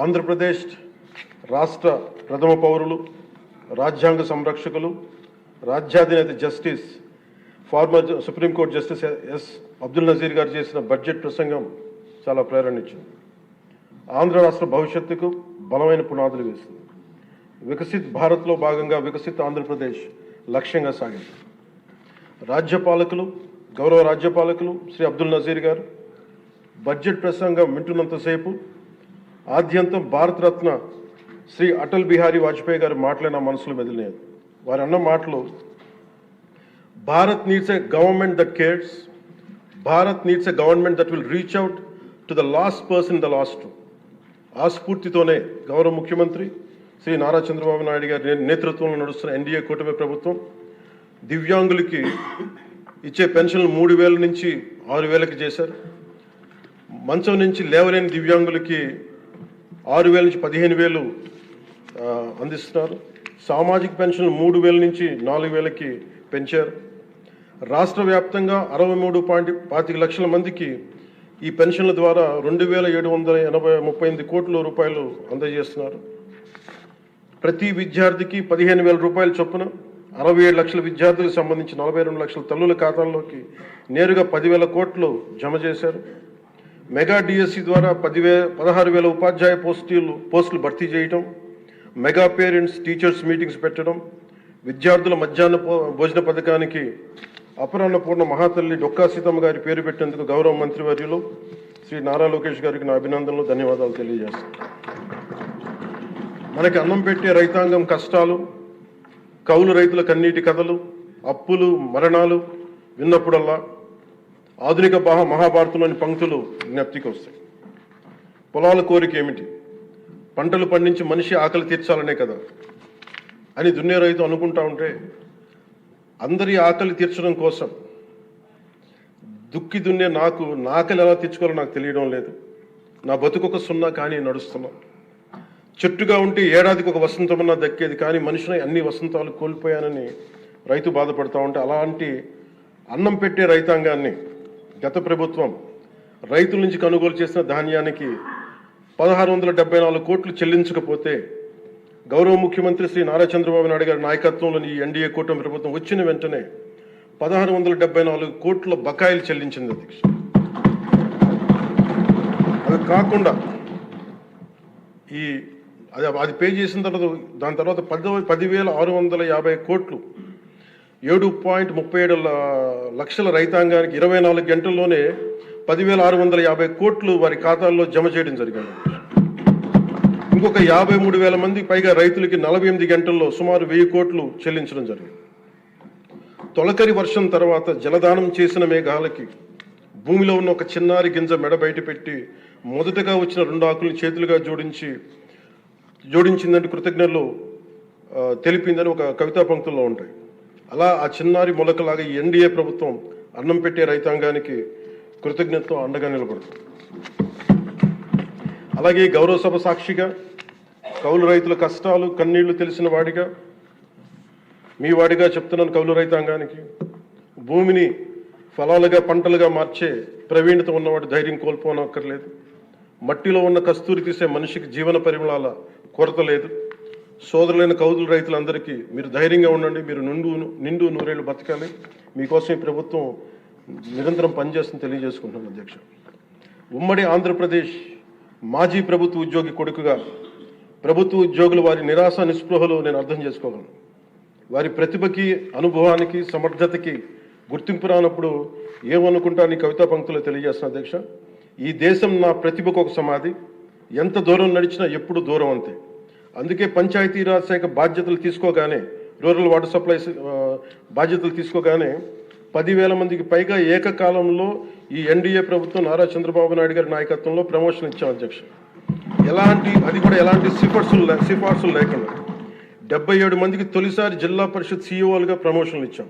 ఆంధ్రప్రదేశ్ రాష్ట్ర ప్రథమ పౌరులు, రాజ్యాంగ సంరక్షకులు, రాజ్యాధినేత justice former supreme court justice S Abdul Nazeer గారు చేసిన బడ్జెట్ ప్రసంగం చాలా ప్రేరణ ఇచ్చింది. ఆంధ్ర రాష్ట్ర భవిష్యత్తుకు బలమైన పునాదులు వేసింది. వికసిత్ భారత్లో భాగంగా వికసిత్ ఆంధ్రప్రదేశ్ లక్ష్యంగా సాగింది. గౌరవ రాజ్యపాలకులు శ్రీ అబ్దుల్ నజీర్ గారు బడ్జెట్ ప్రసంగం వింటున్నంతసేపు ఆద్యంతం భారతరత్న శ్రీ అటల్ బిహారీ వాజ్పేయి గారు మాటలే నా మనసులో మెదిలినాయి. వారు అన్న మాటలు, Bharat needs a government that cares, Bharat needs a government that will reach out to the last person the last. ఆ స్ఫూర్తితోనే గౌరవ ముఖ్యమంత్రి శ్రీ నారా చంద్రబాబు నాయుడు గారి నేతృత్వంలో నడుస్తున్న ఎన్డీఏ కూటమి ప్రభుత్వం దివ్యాంగులకి ఇచ్చే పెన్షన్లు 3,000 నుంచి 6,000కి చేశారు. మంచం నుంచి లేవలేని దివ్యాంగులకి 6,000 నుంచి 15,000 అందిస్తున్నారు. సామాజిక పెన్షన్లు 3,000 నుంచి 4,000కి పెంచారు. రాష్ట్ర వ్యాప్తంగా 63.25 లక్షల మందికి ఈ పెన్షన్ల ద్వారా 2,738 కోట్ల రూపాయలు అందజేస్తున్నారు. ప్రతి విద్యార్థికి 15,000 రూపాయల చొప్పున 67 లక్షల విద్యార్థులకు సంబంధించి 42 లక్షల తల్లుల ఖాతాల్లోకి నేరుగా 10,000 కోట్లు జమ చేశారు. మెగా డిఎస్సి ద్వారా 16,000 ఉపాధ్యాయ పోస్టులు భర్తీ చేయటం, మెగా పేరెంట్స్ టీచర్స్ మీటింగ్స్ పెట్టడం, విద్యార్థుల మధ్యాహ్న భోజన పథకానికి అపరాన్నపూర్ణ మహాతల్లి డొక్కా సీతమ్మ గారి పేరు పెట్టేందుకు గౌరవ మంత్రివర్యులు శ్రీ నారా లోకేష్ గారికి నా అభినందనలు, ధన్యవాదాలు తెలియజేస్తాను. మనకి అన్నం పెట్టే రైతాంగం కష్టాలు, కౌలు రైతుల కన్నీటి కథలు, అప్పులు, మరణాలు విన్నప్పుడల్లా ఆధునిక మహాభారతంలోని పంక్తులు జ్ఞప్తికి వస్తాయి. పొలాల కోరిక ఏమిటి? పంటలు పండించి మనిషి ఆకలి తీర్చాలనే కదా అని దున్నే రైతు అనుకుంటా ఉంటే, అందరి ఆకలి తీర్చడం కోసం దుక్కి దున్నే నా ఆకలి ఎలా తీర్చుకోవాలో నాకు తెలియడం లేదు. నా బతుకొక సున్నా కానీ నడుస్తున్నా. చెట్టుగా ఉంటే ఏడాదికి ఒక వసంతమన్నా దక్కేది, కానీ మనిషిని అన్ని వసంతాలు కోల్పోయానని రైతు బాధపడతా ఉంటే, అలాంటి అన్నం పెట్టే రైతాంగాన్ని గత ప్రభుత్వం రైతుల నుంచి కొనుగోలు చేసిన ధాన్యానికి 1,674 కోట్లు చెల్లించకపోతే గౌరవ ముఖ్యమంత్రి శ్రీ నారా చంద్రబాబు నాయుడు గారి నాయకత్వంలోని ఈ ఎన్డీఏ కూటమి ప్రభుత్వం వచ్చిన వెంటనే 1,674 కోట్ల బకాయిలు చెల్లించింది అధ్యక్ష. అది కాకుండా అది పే చేసిన తర్వాత దాని తర్వాత 10,650 కోట్లు 7.37 లక్షల రైతాంగానికి 24 గంటల్లోనే 10,650 కోట్లు వారి ఖాతాల్లో జమ చేయడం జరిగింది. ఇంకొక 53,000 మంది పైగా రైతులకి 48 గంటల్లో సుమారు 1,000 కోట్లు చెల్లించడం జరిగింది. తొలకరి వర్షం తర్వాత జలదానం చేసిన మేఘాలకి భూమిలో ఉన్న ఒక చిన్నారి గింజ మెడ బయట పెట్టి మొదటగా వచ్చిన 2 ఆకులను చేతులుగా జోడించిందంటే కృతజ్ఞతలు తెలిపిందని ఒక కవితా పంక్తుల్లో ఉంటాయి. అలా ఆ చిన్నారి మొలకలాగా ఈ ఎన్డీఏ ప్రభుత్వం అన్నం పెట్టే రైతాంగానికి కృతజ్ఞతతో అండగా నిలబడుతుంది. అలాగే గౌరవ సభ సాక్షిగా కౌలు రైతుల కష్టాలు కన్నీళ్లు తెలిసిన వాడిగా, మీ వాడిగా చెప్తున్నాను. కౌలు రైతాంగానికి భూమిని ఫలాలుగా పంటలుగా మార్చే ప్రవీణత ఉన్నవాడు ధైర్యం కోల్పోనక్కర్లేదు. మట్టిలో ఉన్న కస్తూరి తీసే మనిషికి జీవన పరిమళాల కొరత లేదు. సోదరులైన కౌలు రైతులందరికీ మీరు ధైర్యంగా ఉండండి, మీరు నిండు నూరేళ్లు బతకాలి. మీకోసం ఈ ప్రభుత్వం నిరంతరం పనిచేస్తుందని తెలియజేసుకుంటున్నాను అధ్యక్ష. ఉమ్మడి ఆంధ్రప్రదేశ్ మాజీ ప్రభుత్వ ఉద్యోగి కొడుకుగా ప్రభుత్వ ఉద్యోగులు వారి నిరాశ నిస్పృహలు నేను అర్థం చేసుకోగలను. వారి ప్రతిభకి, అనుభవానికి, సమర్థతకి గుర్తింపు రానప్పుడు ఏమనుకుంటాను కవితా పంక్తులు తెలియజేస్తున్న అధ్యక్ష. ఈ దేశం నా ప్రతిభకు ఒక సమాధి, ఎంత దూరం నడిచినా ఎప్పుడు దూరం అంతే. అందుకే పంచాయతీరాజ్ శాఖ బాధ్యతలు తీసుకోగానే, రూరల్ వాటర్ సప్లై బాధ్యతలు తీసుకోగానే 10,000 మందికి పైగా ఏకకాలంలో ఈ ఎన్డీఏ ప్రభుత్వం నారా చంద్రబాబు నాయుడు గారి నాయకత్వంలో ప్రమోషన్ ఇచ్చాం అధ్యక్ష. ఎలాంటి సిఫార్సులు లేకుండా 77 మందికి తొలిసారి జిల్లా పరిషత్ సీఈఓలుగా ప్రమోషన్లు ఇచ్చాం.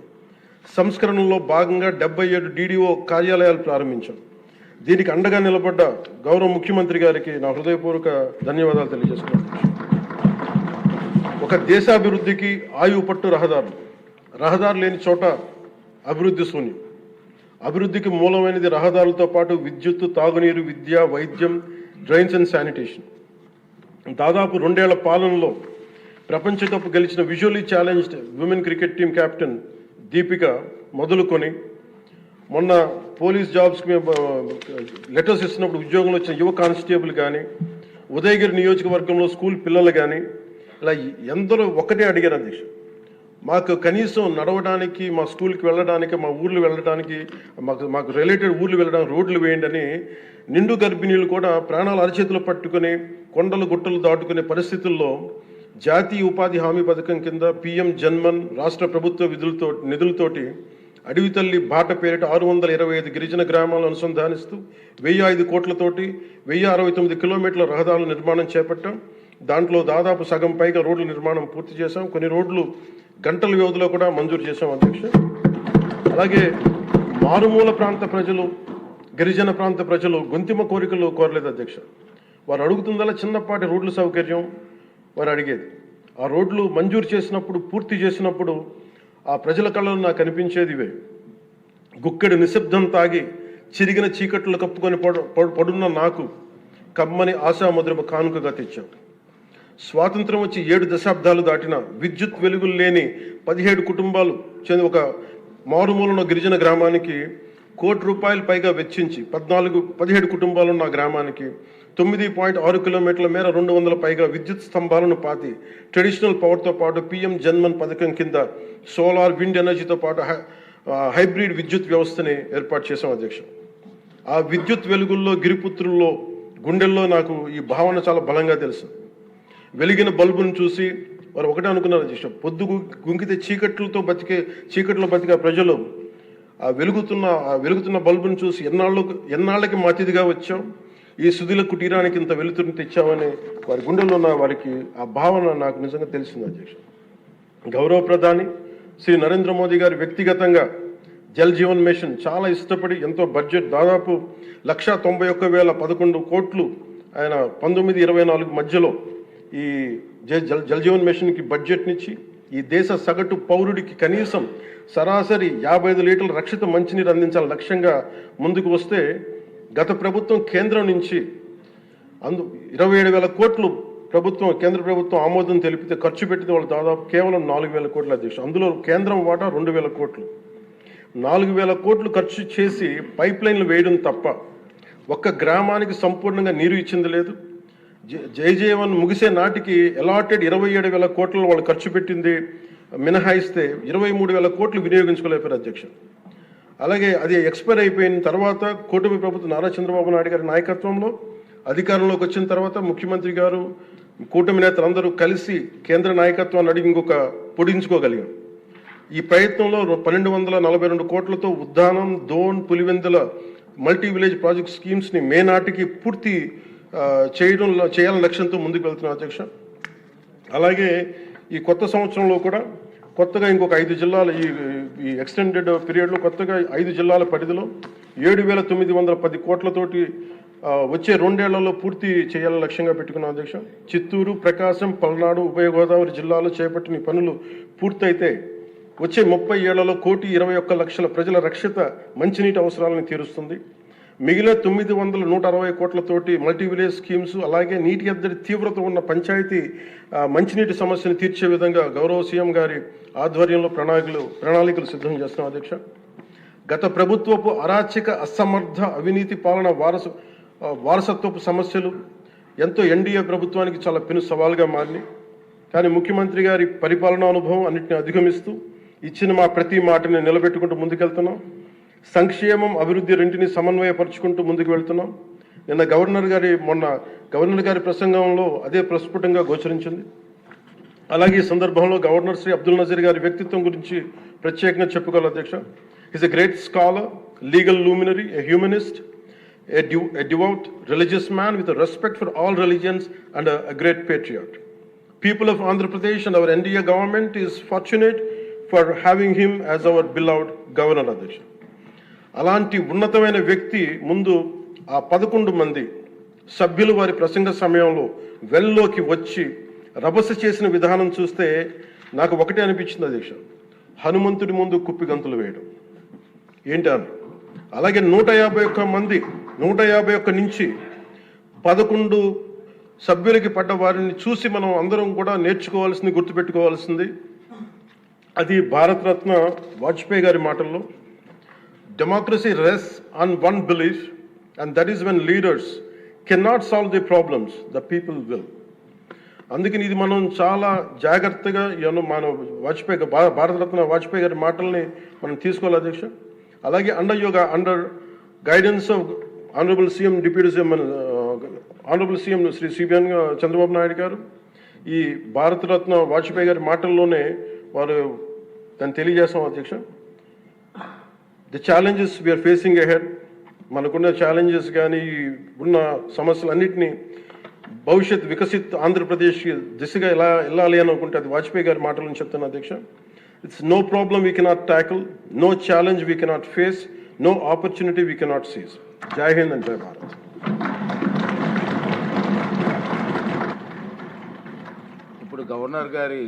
సంస్కరణలో భాగంగా 77 డీడీఓ కార్యాలయాలు ప్రారంభించాం. దీనికి అండగా నిలబడ్డ గౌరవ ముఖ్యమంత్రి గారికి నా హృదయపూర్వక ధన్యవాదాలు తెలియజేస్తున్నాను. ఒక దేశాభివృద్ధికి ఆయువు పట్టు రహదారులు లేని చోట అభివృద్ధి శూన్యం. అభివృద్ధికి మూలమైనది రహదారులతో పాటు విద్యుత్తు, తాగునీరు, విద్య, వైద్యం, డ్రైన్స్ అండ్ శానిటేషన్. దాదాపు 2 ఏళ్ల పాలనలో ప్రపంచ కప్ గెలిచిన visually challenged women cricket team captain Deepika మొదలుకొని మొన్న పోలీస్ జాబ్స్కి మేము లెటర్స్ ఇస్తున్నప్పుడు ఉద్యోగంలో వచ్చిన యువ కానిస్టేబుల్ కానీ, ఉదయగిరి నియోజకవర్గంలో స్కూల్ పిల్లలు కానీ, ఇలా ఎందరో ఒకటే అడిగారు అధ్యక్ష, మాకు కనీసం నడవడానికి, మా స్కూల్కి వెళ్ళడానికి, మా ఊర్లు వెళ్ళడానికి, మాకు రిలేటెడ్ ఊర్లు వెళ్ళడానికి రోడ్లు వేయండి అని నిండు గర్భిణీలు కూడా ప్రాణాలు అరచేతులు పట్టుకుని కొండలు గుట్టలు దాటుకునే పరిస్థితుల్లో జాతీయ ఉపాధి హామీ పథకం కింద PM జన్మన్ రాష్ట్ర ప్రభుత్వ నిధులతోటి అడవి తల్లి బాట పేరిట 625 గిరిజన గ్రామాలను అనుసంధానిస్తూ 1005 కోట్లతోటి 1069 కిలోమీటర్ల రహదారుల నిర్మాణం చేపట్టాం. దాంట్లో దాదాపు సగం పైగా రోడ్ల నిర్మాణం పూర్తి చేశాం. కొన్ని రోడ్లు గంటల వ్యవధిలో కూడా మంజూరు చేశాం అధ్యక్ష. అలాగే మారుమూల ప్రాంత ప్రజలు, గిరిజన ప్రాంత ప్రజలు గొంతిమ కోరికలు కోరలేదు అధ్యక్ష. వారు అడుగుతుందల్లా చిన్నపాటి రోడ్ల సౌకర్యం వారు అడిగేది. ఆ రోడ్లు మంజూరు చేసినప్పుడు, పూర్తి చేసినప్పుడు ఆ ప్రజల కళ్ళలో నాకు అనిపించేది ఇవే: గుక్కెడు నిశ్శబ్దం తాగి చిరిగిన చీకట్లు కప్పుకొని పడున్న నాకు కమ్మని ఆశామధురమ కానుకగా తెచ్చాం. స్వాతంత్రం వచ్చి 7 దశాబ్దాలు దాటిన విద్యుత్ వెలుగులు లేని 17 కుటుంబాలు చెంది ఒక మారుమూలన గిరిజన గ్రామానికి ₹1 కోటి పైగా వెచ్చించి 17 కుటుంబాలున్న గ్రామానికి 9.6 కిలోమీటర్ల మేర 200 పైగా విద్యుత్ స్తంభాలను పాతి ట్రెడిషనల్ పవర్తో పాటు PM జన్మన్ పథకం కింద సోలార్, విండ్ ఎనర్జీతో పాటు హైబ్రిడ్ విద్యుత్ వ్యవస్థని ఏర్పాటు చేశాం అధ్యక్ష. ఆ విద్యుత్ వెలుగుల్లో, గిరిపుత్రుల్లో, గుండెల్లో నాకు ఈ భావన చాలా బలంగా తెలుసు. వెలిగిన బల్బును చూసి వారు ఒకటే అనుకున్నారు అధ్యక్ష, పొద్దు గుంకితే చీకట్లో బతికే ప్రజలు ఆ వెలుగుతున్న బల్బును చూసి ఎన్నాళ్ళకి మా అతిథిగా వచ్చాం, ఈ సుధిల కుటీరానికి ఇంత వెలుతురుని తెచ్చామని వారి గుండెల్లో ఉన్న వారికి ఆ భావన నాకు నిజంగా తెలిసింది అధ్యక్ష. గౌరవ ప్రధాని శ్రీ నరేంద్ర మోదీ గారు వ్యక్తిగతంగా జల్ జీవన్ మిషన్ చాలా ఇష్టపడి ఎంతో బడ్జెట్ దాదాపు 191,011 కోట్లు ఆయన 1924 మధ్యలో ఈ జల్ జీవన్ మిషన్కి బడ్జెట్నిచ్చి ఈ దేశ సగటు పౌరుడికి కనీసం సరాసరి 55 లీటర్ల రక్షిత మంచినీరు అందించాలని లక్ష్యంగా ముందుకు వస్తే గత ప్రభుత్వం కేంద్రం నుంచి 27,000 కోట్లు కేంద్ర ప్రభుత్వం ఆమోదం తెలిపితే ఖర్చు పెట్టింది వాళ్ళు దాదాపు కేవలం 4,000 కోట్ల అధ్యక్ష. అందులో కేంద్రం వాటా 2,000 కోట్లు. 4,000 కోట్లు ఖర్చు చేసి పైప్ లైన్లు వేయడం తప్ప ఒక్క గ్రామానికి సంపూర్ణంగా నీరు ఇచ్చింది లేదు. జైజీవన్ ముగిసే నాటికి అలాటెడ్ 27,000 కోట్లు వాళ్ళు ఖర్చు పెట్టింది మినహాయిస్తే 23,000 కోట్లు వినియోగించుకోలేపారు అధ్యక్ష. అలాగే అది ఎక్స్పైర్ అయిపోయిన తర్వాత కూటమి ప్రభుత్వం నారా చంద్రబాబు నాయుడు గారి నాయకత్వంలో అధికారంలోకి వచ్చిన తర్వాత ముఖ్యమంత్రి గారు, కూటమి నేతలందరూ కలిసి కేంద్ర నాయకత్వాన్ని అడిగి ఇంకొక పొడించుకోగలిగాం. ఈ ప్రయత్నంలో 1,242 కోట్లతో Uddanam, Dhone, Pulivendula multi village project స్కీమ్స్ని మే నాటికి పూర్తి చేయాలని లక్ష్యంతో ముందుకు వెళ్తున్నాం అధ్యక్ష. అలాగే ఈ కొత్త సంవత్సరంలో కూడా కొత్తగా ఇంకొక 5 జిల్లాల ఈ ఎక్స్టెండెడ్ పీరియడ్లో కొత్తగా 5 జిల్లాల పరిధిలో 7,910 కోట్లతోటి వచ్చే 2 ఏళ్లలో పూర్తి చేయాలని లక్ష్యంగా పెట్టుకున్నాం అధ్యక్ష. చిత్తూరు, ప్రకాశం, పల్నాడు, ఉభయ గోదావరి జిల్లాలో చేపట్టిన పనులు పూర్తయితే వచ్చే 30 ఏళ్లలో 1,21,00,000 ప్రజల రక్షిత మంచినీటి అవసరాలను తీరుస్తుంది. మిగిలిన 960 కోట్లతోటి మల్టీ విలేజ్ స్కీమ్స్, అలాగే నీటి ఎద్దడి తీవ్రత ఉన్న పంచాయతీ మంచినీటి సమస్యను తీర్చే విధంగా గౌరవ సీఎం గారి ఆధ్వర్యంలో ప్రణాళికలు సిద్ధం చేస్తున్నాం అధ్యక్ష. గత ప్రభుత్వపు అరాచక, అసమర్థ, అవినీతి పాలన వారసత్వపు సమస్యలు ఎంతో ఎన్డీఏ ప్రభుత్వానికి చాలా పెను సవాల్గా మారినాయి. కానీ ముఖ్యమంత్రి గారి పరిపాలనా అనుభవం అన్నింటినీ అధిగమిస్తూ ఇచ్చిన మా ప్రతి మాటని నిలబెట్టుకుంటూ ముందుకెళ్తున్నాం. సంక్షేమం, అభివృద్ధి రెంటిని సమన్వయపరుచుకుంటూ ముందుకు వెళ్తున్నాం. మొన్న గవర్నర్ గారి ప్రసంగంలో అదే ప్రస్ఫుటంగా గోచరించింది. అలాగే ఈ సందర్భంలో గవర్నర్ శ్రీ అబ్దుల్ నజీర్ గారి వ్యక్తిత్వం గురించి ప్రత్యేకంగా చెప్పుకోవాలి అధ్యక్ష. Is a great scholar, legal luminary, a humanist, a devout religious man with a respect for all religions and a great patriot. People of Andhra Pradesh and our NDA government is fortunate for having him as our beloved governor అధ్యక్ష. అలాంటి ఉన్నతమైన వ్యక్తి ముందు ఆ 11 మంది సభ్యులు వారి ప్రసంగ సమయంలో వెల్లోకి వచ్చి రభస చేసిన విధానం చూస్తే నాకు ఒకటే అనిపించింది అధ్యక్ష, హనుమంతుడి ముందు కుప్పి గంతులు వేయడం ఏంటి అని. అలాగే 151 మంది 151 నుంచి 11 సభ్యులకి పడ్డ వారిని చూసి మనం అందరం కూడా నేర్చుకోవాల్సింది, గుర్తుపెట్టుకోవాల్సింది అది భారతరత్న వాజ్పేయి గారి మాటల్లో, democracy రెsts on one belief, and that is when leaders cannot solve the problems, the people will. అందుకని ఇది మనం చాలా జాగ్రత్తగా మన వాజ్పేయి భారతరత్న వాజ్పేయి గారి మాటల్ని మనం తీసుకోవాలి అధ్యక్ష. అలాగే under guidance of honourable CM deputy CM honourable CM Shri CBN Chandrababu Naidu garu ఈ భారతరత్న వాజ్పేయి గారి మాటల్లోనే వారు దాన్ని తెలియజేస్తాం అధ్యక్ష. The challenges we are facing ahead, మనకున్న ఛాలెంజెస్ కానీ ఉన్న సమస్యలన్నింటినీ భవిష్యత్ వికసిత్ ఆంధ్రప్రదేశ్ దిశగా ఎలా వెళ్ళాలి అని అనుకుంటే అది వాజ్పేయి గారి మాటలను చెప్తాను అధ్యక్ష. It's no problem we cannot tackle, no challenge we cannot face, no opportunity we cannot seize. Jai Hind and జై భారత్. ఇప్పుడు గవర్నర్ గారి